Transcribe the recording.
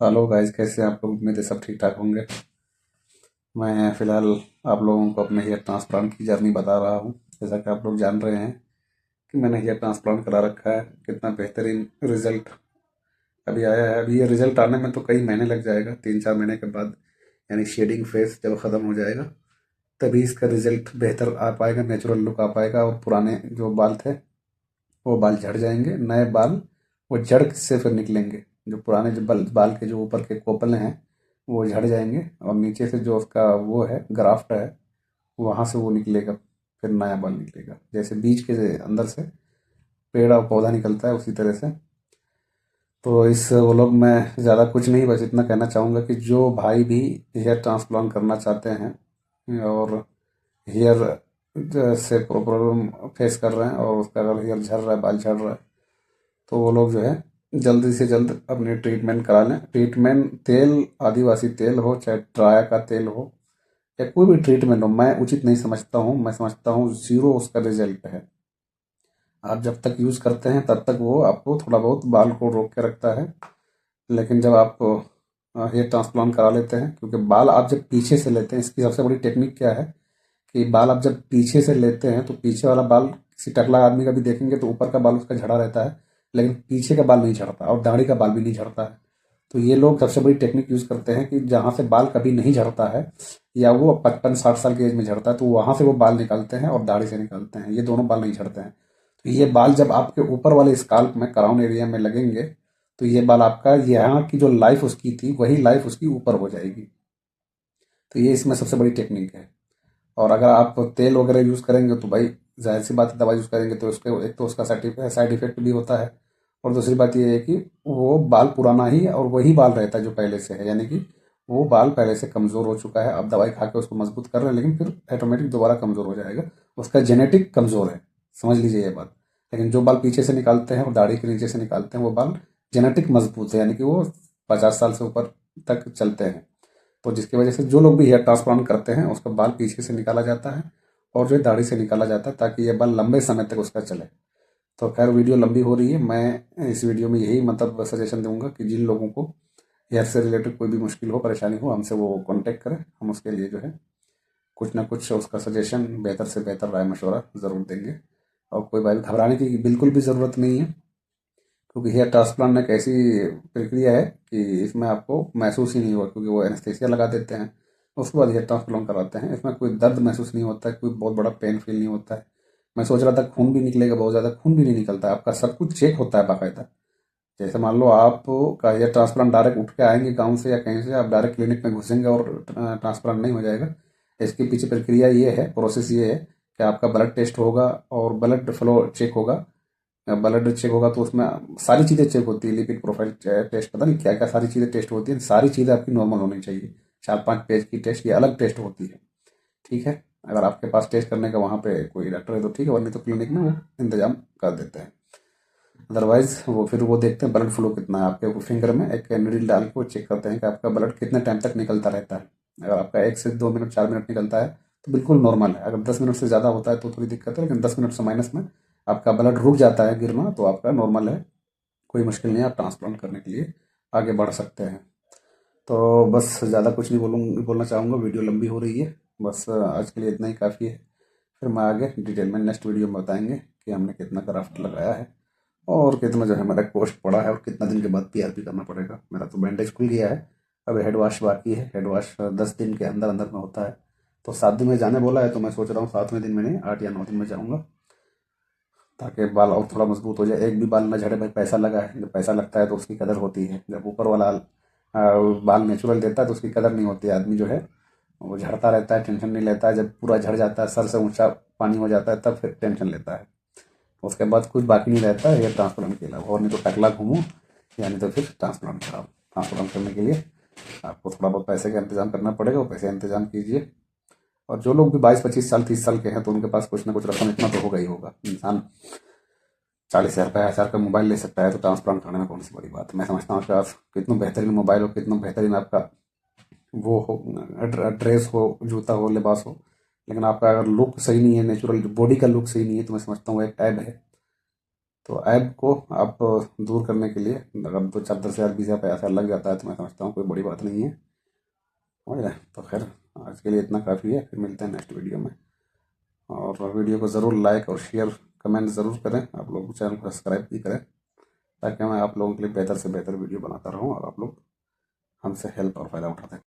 Hello guys, कैसे हैं आप लोग? उम्मीद है सब ठीक ठाक होंगे। मैं फ़िलहाल आप लोगों को अपने हेयर ट्रांसप्लांट की जर्नी बता रहा हूँ। जैसा कि आप लोग जान रहे हैं कि मैंने हेयर ट्रांसप्लांट करा रखा है। कितना बेहतरीन रिजल्ट अभी आया है। अभी ये रिजल्ट आने में तो कई महीने लग जाएगा, 3-4 महीने के बाद, यानी शेडिंग फेज जब ख़त्म हो जाएगा तभी इसका रिजल्ट बेहतर आ पाएगा, नेचुरल लुक आ पाएगा। और पुराने जो बाल थे वो बाल झड़ जाएंगे, नए बाल वो जड़ से फिर निकलेंगे। जो पुराने जो बाल के जो ऊपर के कोपल हैं वो झड़ जाएंगे, और नीचे से जो उसका वो है ग्राफ्ट है, वहाँ से वो निकलेगा। फिर नया बाल निकलेगा, जैसे बीज के अंदर से पेड़ और पौधा निकलता है उसी तरह से। तो इस वो लोग मैं ज़्यादा कुछ नहीं, बस इतना कहना चाहूँगा कि जो भाई भी हेयर ट्रांसप्लांट करना चाहते हैं और हेयर से प्रॉब्लम फेस कर रहे हैं, और उसका अगर हेयर झड़ रहा है, बाल झड़ रहा है, तो वो लोग जो है जल्दी से जल्द अपनी ट्रीटमेंट करा लें। ट्रीटमेंट तेल, आदिवासी तेल हो चाहे ट्राया का तेल हो या कोई भी ट्रीटमेंट हो, मैं उचित नहीं समझता हूँ। मैं समझता हूँ ज़ीरो उसका रिजल्ट है। आप जब तक यूज़ करते हैं तब तक वो आपको थोड़ा बहुत बाल को रोक के रखता है, लेकिन जब आप हेयर ट्रांसप्लांट करा लेते हैं, क्योंकि बाल आप जब पीछे से लेते हैं, इसकी सबसे बड़ी टेक्निक क्या है कि बाल आप जब पीछे से लेते हैं तो पीछे वाला बाल, किसी टकला आदमी का भी देखेंगे तो ऊपर का बाल उसका झड़ा रहता है, लेकिन पीछे का बाल नहीं झड़ता, और दाढ़ी का बाल भी नहीं झड़ता है। तो ये लोग सबसे बड़ी टेक्निक यूज़ करते हैं कि जहाँ से बाल कभी नहीं झड़ता है, या वो 55-60 साल की एज में झड़ता है, तो वहाँ से वो बाल निकालते हैं और दाढ़ी से निकालते हैं। ये दोनों बाल नहीं झड़ते हैं। तो ये बाल जब आपके ऊपर वाले स्काल्प में, क्राउन एरिया में लगेंगे, तो ये बाल आपका, यहाँ की जो लाइफ उसकी थी वही लाइफ उसकी ऊपर हो जाएगी। तो ये इसमें सबसे बड़ी टेक्निक है। और अगर आप तेल वगैरह यूज़ करेंगे तो भाई जाहिर सी बात है, दवा यूज़ करेंगे तो उसके एक तो उसका साइड इफेक्ट भी होता है, और दूसरी बात ये है कि वो बाल पुराना ही और वही बाल रहता है जो पहले से है, यानी कि वो बाल पहले से कमज़ोर हो चुका है। आप दवाई खा के उसको मजबूत कर रहे हैं, लेकिन फिर ऑटोमेटिक दोबारा कमज़ोर हो जाएगा। उसका जेनेटिक कमज़ोर है, समझ लीजिए ये बात। लेकिन जो बाल पीछे से निकालते हैं और दाढ़ी के नीचे से निकालते हैं, वो बाल जेनेटिक मजबूत है, यानी कि वो 50 साल से ऊपर तक चलते हैं। तो जिसकी वजह से जो लोग भी हेयर ट्रांसप्लांट करते हैं उसका बाल पीछे से निकाला जाता है, और जो है दाढ़ी से निकाला जाता है, ताकि ये बाल लंबे समय तक उसका चले। तो खैर, वीडियो लंबी हो रही है। मैं इस वीडियो में यही मतलब सजेशन दूंगा कि जिन लोगों को हेयर से रिलेटेड कोई भी मुश्किल हो, परेशानी हो, हमसे वो कांटेक्ट करें। हम उसके लिए जो है कुछ ना कुछ उसका सजेशन, बेहतर से बेहतर राय मशवरा ज़रूर देंगे। और कोई भाई घबराने की बिल्कुल भी ज़रूरत नहीं है, क्योंकि हेयर ट्रांसप्लांट एक ऐसी प्रक्रिया है कि इसमें आपको महसूस ही नहीं हुआ, क्योंकि वो एनेस्थेसिया लगा देते हैं, उसके बाद हेयर ट्रांसप्लांट कराते हैं। इसमें कोई दर्द महसूस नहीं होता है, कोई बहुत बड़ा पेन फील नहीं होता है। मैं सोच रहा था खून भी निकलेगा, बहुत ज़्यादा खून भी नहीं निकलता है। आपका सब कुछ चेक होता है बाकायदा। जैसे मान लो आप का हेयर ट्रांसप्लांट डायरेक्ट उठ के आएंगे गाँव से या कहीं से, आप डायरेक्ट क्लिनिक में घुसेंगे और ट्रांसप्लांट नहीं हो जाएगा। इसके पीछे प्रक्रिया ये है, प्रोसेस ये है कि आपका ब्लड टेस्ट होगा और ब्लड फ्लो चेक होगा। ब्लड चेक होगा तो उसमें सारी चीज़ें चेक होती है, लिपिड प्रोफाइल टेस्ट, पता नहीं क्या क्या सारी चीज़ें टेस्ट होती हैं। सारी चीज़ें आपकी नॉर्मल होनी चाहिए। 4-5 पेज की टेस्ट, ये अलग टेस्ट होती है। ठीक है। अगर आपके पास टेस्ट करने का वहाँ पे कोई डॉक्टर है तो ठीक है, वरना तो क्लिनिक में वो इंतजाम कर देते हैं। अदरवाइज वो फिर वो देखते हैं ब्लड फ्लो कितना है आपके फिंगर में, एक नीडल डाल के वो चेक करते हैं कि आपका ब्लड कितने टाइम तक निकलता रहता है। अगर आपका 1 से 2 मिनट, 4 मिनट निकलता है तो बिल्कुल नॉर्मल है। अगर 10 मिनट से ज़्यादा होता है तो थोड़ी दिक्कत है, लेकिन 10 मिनट से माइनस में आपका ब्लड रुक जाता है गिरना, तो आपका नॉर्मल है। कोई मुश्किल नहीं है, आप ट्रांसप्लांट करने के लिए आगे बढ़ सकते हैं। तो बस ज़्यादा कुछ नहीं बोलना चाहूँगा, वीडियो लंबी हो रही है। बस आज के लिए इतना ही काफ़ी है। फिर मैं आगे डिटेल में नेक्स्ट वीडियो में बताएंगे कि हमने कितना क्राफ्ट लगाया है, और कितना जो है हमारा कॉस्ट पड़ा है, और कितना दिन के बाद पीआरपी करना पड़ेगा। मेरा तो बैंडेज खुल गया है, अब हेड वॉश बाकी है। हेड वॉश 10 दिन के अंदर अंदर में होता है। तो 7 दिन में जाने बोला है, तो मैं सोच रहा हूँ 7वें दिन में नहीं, 8 या 9 दिन में जाऊँगा, ताकि बाल और थोड़ा मजबूत हो जाए। एक भी बाल ना झड़े भाई, पैसा लगा है। जब पैसा लगता है तो उसकी कदर होती है। जब ऊपर वाला बाल नेचुरल देता है तो उसकी कदर नहीं होती। आदमी जो है वो झड़ता रहता है, टेंशन नहीं लेता है। जब पूरा झड़ जाता है, सर से ऊंचा पानी हो जाता है, तब फिर टेंशन लेता है। उसके बाद कुछ बाकी नहीं रहता है हेयर ट्रांसप्लांट के अलावा, और नहीं तो टकला घूमो, यानी तो फिर ट्रांसप्लांट कराओ। ट्रांसप्लांट करने के लिए आपको थोड़ा बहुत पैसे का इंतजाम करना पड़ेगा, वो पैसे का इंतजाम कीजिए। और जो लोग भी 22-25 साल 30 साल के हैं, तो उनके पास कुछ ना कुछ रकम इतना तो होगा ही होगा। इंसान 40 हज़ार 50 हज़ार का मोबाइल ले सकता है, तो ट्रांसप्लांट करने में कौन सी बड़ी बात है। मैं समझता हूँ कि आप कितना बेहतरीन मोबाइल हो, कितना बेहतरीन आपका वो हो, ड्रेस हो, जूता हो, लिबास हो, लेकिन आपका अगर लुक सही नहीं है, नेचुरल बॉडी का लुक सही नहीं है, तो मैं समझता हूँ वो एक ऐब है। तो ऐप को आप दूर करने के लिए अगर 2 4 10 हज़ार 20 हज़ार पैसा लग जाता है तो मैं समझता हूँ कोई बड़ी बात नहीं है। समझ रहे हैं? तो खैर आज के लिए इतना काफ़ी है, फिर मिलते हैं नेक्स्ट वीडियो में। और वीडियो को ज़रूर लाइक और शेयर कमेंट ज़रूर करें। आप लोग चैनल को सब्सक्राइब भी करें ताकि मैं आप लोगों के लिए बेहतर से बेहतर वीडियो बनाता रहूं और आप लोग हमसे हेल्प और फ़ायदा उठाते हैं।